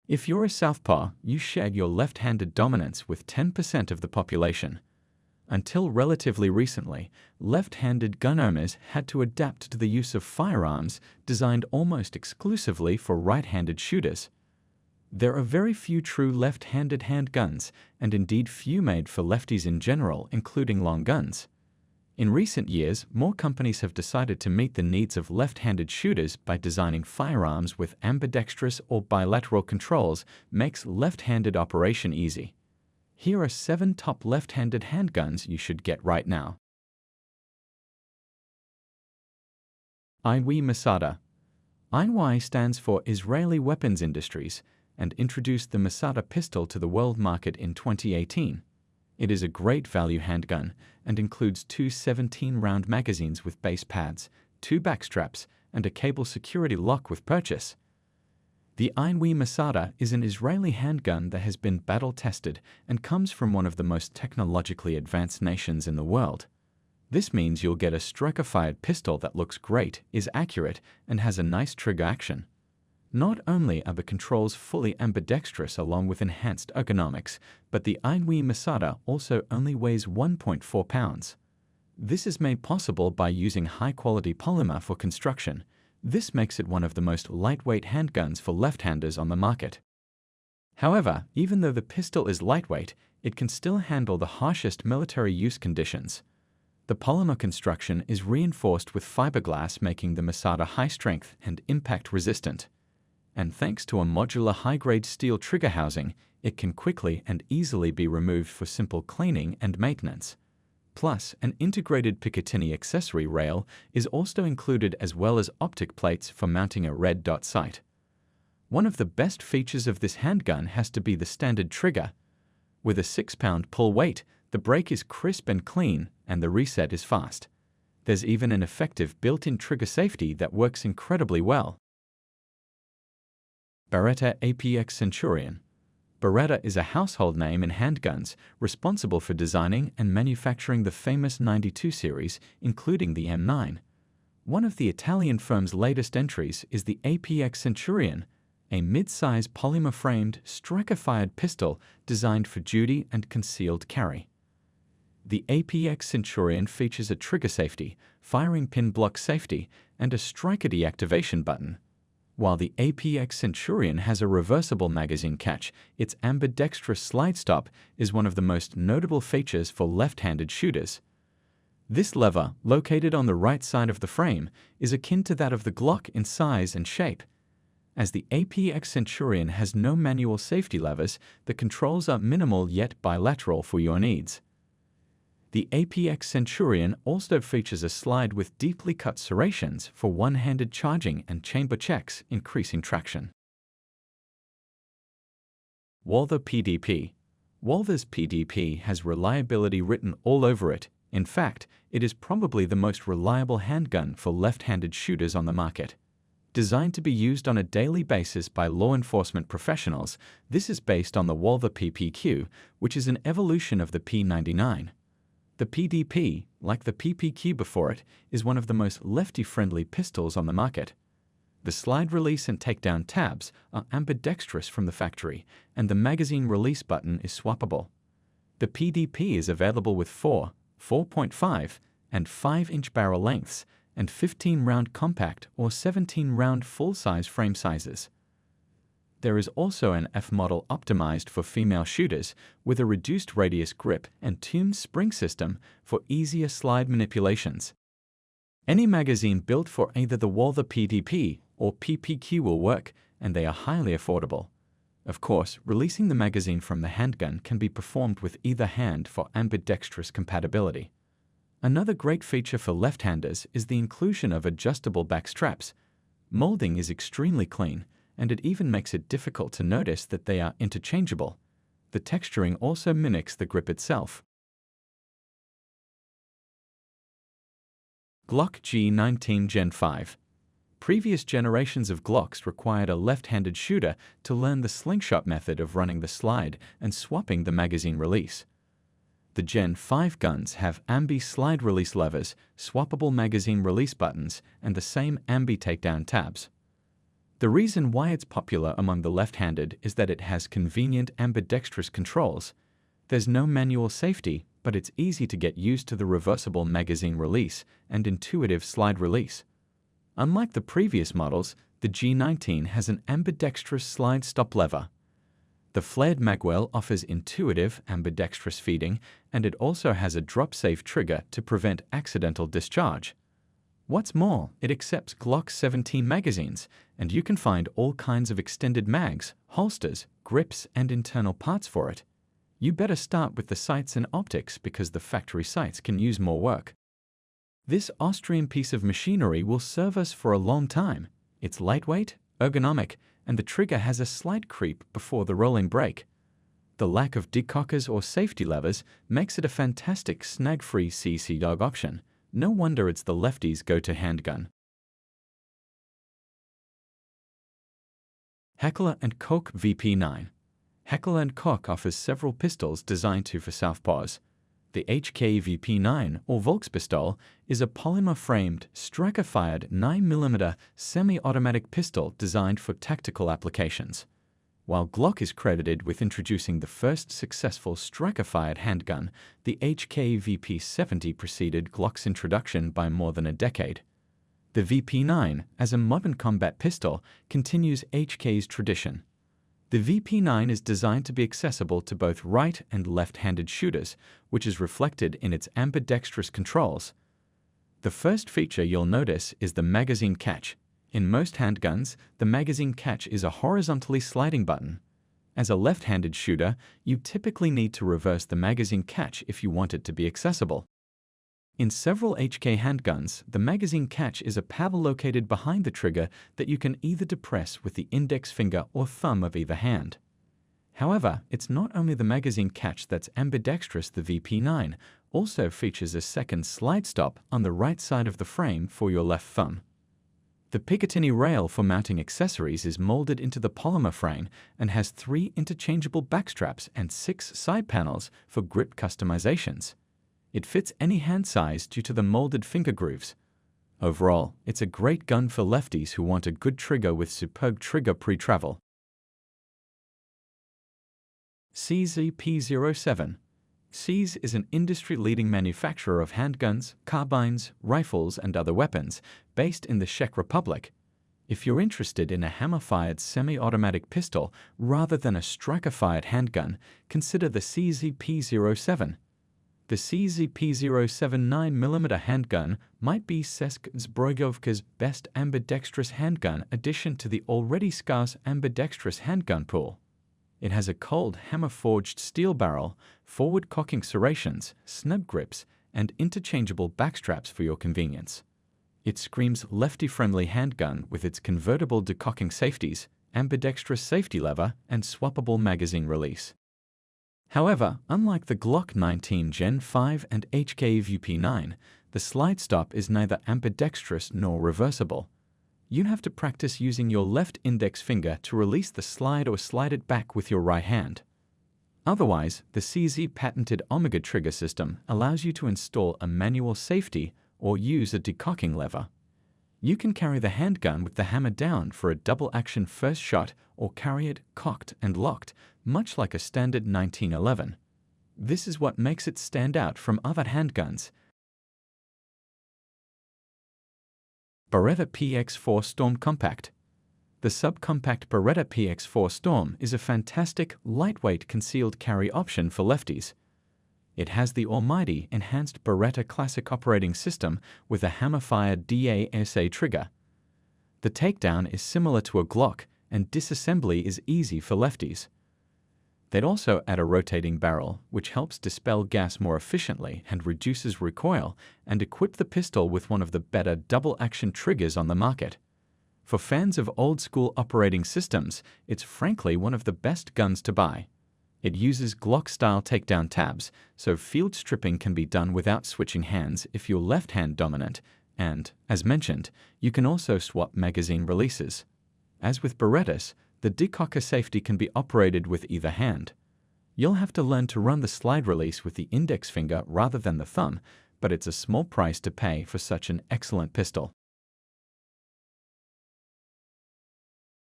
If you're a southpaw, you share your left-handed dominance with 10% of the population. Until relatively recently, left-handed gun owners had to adapt to the use of firearms designed almost exclusively for right-handed shooters. There are very few true left-handed handguns, and indeed few made for lefties in general, including long guns. In recent years, more companies have decided to meet the needs of left-handed shooters by designing firearms with ambidextrous or bilateral controls makes left-handed operation easy. Here are 7 top left-handed handguns you should get right now. IWI Masada. IWI stands for Israeli Weapons Industries and introduced the Masada pistol to the world market in 2018. It is a great value handgun and includes 2 17-round magazines with base pads, 2 backstraps, and a cable security lock with purchase. The IWI Masada is an Israeli handgun that has been battle-tested and comes from one of the most technologically advanced nations in the world. This means you'll get a striker-fired pistol that looks great, is accurate, and has a nice trigger action. Not only are the controls fully ambidextrous along with enhanced ergonomics, but the IWI Masada also only weighs 1.4 pounds. This is made possible by using high-quality polymer for construction. This makes it one of the most lightweight handguns for left-handers on the market. However, even though the pistol is lightweight, it can still handle the harshest military use conditions. The polymer construction is reinforced with fiberglass, making the Masada high-strength and impact-resistant. And thanks to a modular high-grade steel trigger housing, it can quickly and easily be removed for simple cleaning and maintenance. Plus, an integrated Picatinny accessory rail is also included, as well as optic plates for mounting a red dot sight. One of the best features of this handgun has to be the standard trigger. With a 6-pound pull weight, the break is crisp and clean, and the reset is fast. There's even an effective built-in trigger safety that works incredibly well. Beretta APX Centurion. Beretta is a household name in handguns, responsible for designing and manufacturing the famous 92 series, including the M9. One of the Italian firm's latest entries is the APX Centurion, a mid-size polymer-framed, striker-fired pistol designed for duty and concealed carry. The APX Centurion features a trigger safety, firing pin block safety, and a striker deactivation button. While the APX Centurion has a reversible magazine catch, its ambidextrous slide stop is one of the most notable features for left-handed shooters. This lever, located on the right side of the frame, is akin to that of the Glock in size and shape. As the APX Centurion has no manual safety levers, the controls are minimal yet bilateral for your needs. The APX Centurion also features a slide with deeply cut serrations for one-handed charging and chamber checks, increasing traction. Walther PDP. Walther's PDP has reliability written all over it. In fact, it is probably the most reliable handgun for left-handed shooters on the market. Designed to be used on a daily basis by law enforcement professionals, this is based on the Walther PPQ, which is an evolution of the P99. The PDP, like the PPQ before it, is one of the most lefty-friendly pistols on the market. The slide release and takedown tabs are ambidextrous from the factory, and the magazine release button is swappable. The PDP is available with 4, 4.5, and 5-inch barrel lengths, and 15-round compact or 17-round full-size frame sizes. There is also an F model optimized for female shooters with a reduced radius grip and tuned spring system for easier slide manipulations. Any magazine built for either the Walther PDP or PPQ will work, and they are highly affordable. Of course, releasing the magazine from the handgun can be performed with either hand for ambidextrous compatibility. Another great feature for left-handers is the inclusion of adjustable back straps. Molding is extremely clean, and it even makes it difficult to notice that they are interchangeable. The texturing also mimics the grip itself. Glock G19 G5. Previous generations of Glocks required a left-handed shooter to learn the slingshot method of running the slide and swapping the magazine release. The Gen 5 guns have ambi slide release levers, swappable magazine release buttons, and the same ambi takedown tabs. The reason why it's popular among the left-handed is that it has convenient ambidextrous controls. There's no manual safety, but it's easy to get used to the reversible magazine release and intuitive slide release. Unlike the previous models, the G19 has an ambidextrous slide stop lever. The flared magwell offers intuitive ambidextrous feeding, and it also has a drop-safe trigger to prevent accidental discharge. What's more, it accepts Glock 17 magazines, and you can find all kinds of extended mags, holsters, grips, and internal parts for it. You better start with the sights and optics because the factory sights can use more work. This Austrian piece of machinery will serve us for a long time. It's lightweight, ergonomic, and the trigger has a slight creep before the rolling brake. The lack of decockers or safety levers makes it a fantastic snag-free CC dog option. No wonder it's the lefties' go-to handgun. Heckler Koch VP9. Heckler Koch offers several pistols designed for southpaws. The HK VP9 or Volkspistol is a polymer-framed, striker-fired 9mm semi-automatic pistol designed for tactical applications. While Glock is credited with introducing the first successful striker-fired handgun, the HK VP70 preceded Glock's introduction by more than a decade. The VP9, as a modern combat pistol, continues HK's tradition. The VP9 is designed to be accessible to both right and left-handed shooters, which is reflected in its ambidextrous controls. The first feature you'll notice is the magazine catch. In most handguns, the magazine catch is a horizontally sliding button. As a left-handed shooter, you typically need to reverse the magazine catch if you want it to be accessible. In several HK handguns, the magazine catch is a paddle located behind the trigger that you can either depress with the index finger or thumb of either hand. However, it's not only the magazine catch that's ambidextrous. The VP9 also features a second slide stop on the right side of the frame for your left thumb. The Picatinny rail for mounting accessories is molded into the polymer frame and has 3 interchangeable backstraps and 6 side panels for grip customizations. It fits any hand size due to the molded finger grooves. Overall, it's a great gun for lefties who want a good trigger with superb trigger pre-travel. CZ-P07. CZ is an industry-leading manufacturer of handguns, carbines, rifles, and other weapons, based in the Czech Republic. If you're interested in a hammer-fired semi-automatic pistol rather than a striker-fired handgun, consider the CZ-P07. The CZ-P07 9mm handgun might be Česká zbrojovka's best ambidextrous handgun addition to the already scarce ambidextrous handgun pool. It has a cold hammer-forged steel barrel, forward cocking serrations, snub grips, and interchangeable backstraps for your convenience. It screams lefty-friendly handgun with its convertible decocking safeties, ambidextrous safety lever, and swappable magazine release. However, unlike the Glock G19 G5 and HK VP9, the slide stop is neither ambidextrous nor reversible. You have to practice using your left index finger to release the slide or slide it back with your right hand. Otherwise, the CZ patented Omega trigger system allows you to install a manual safety or use a decocking lever. You can carry the handgun with the hammer down for a double-action first shot or carry it cocked and locked, much like a standard 1911. This is what makes it stand out from other handguns. Beretta PX4 Storm Compact. The subcompact Beretta PX4 Storm is a fantastic, lightweight concealed carry option for lefties. It has the almighty enhanced Beretta Classic operating system with a hammer-fired DASA trigger. The takedown is similar to a Glock, and disassembly is easy for lefties. They'd also add a rotating barrel, which helps dispel gas more efficiently and reduces recoil, and equip the pistol with one of the better double-action triggers on the market. For fans of old-school operating systems, it's frankly one of the best guns to buy. It uses Glock-style takedown tabs, so field stripping can be done without switching hands if you're left-hand dominant, and, as mentioned, you can also swap magazine releases. As with Berettas, the decocker safety can be operated with either hand. You'll have to learn to run the slide release with the index finger rather than the thumb, but it's a small price to pay for such an excellent pistol.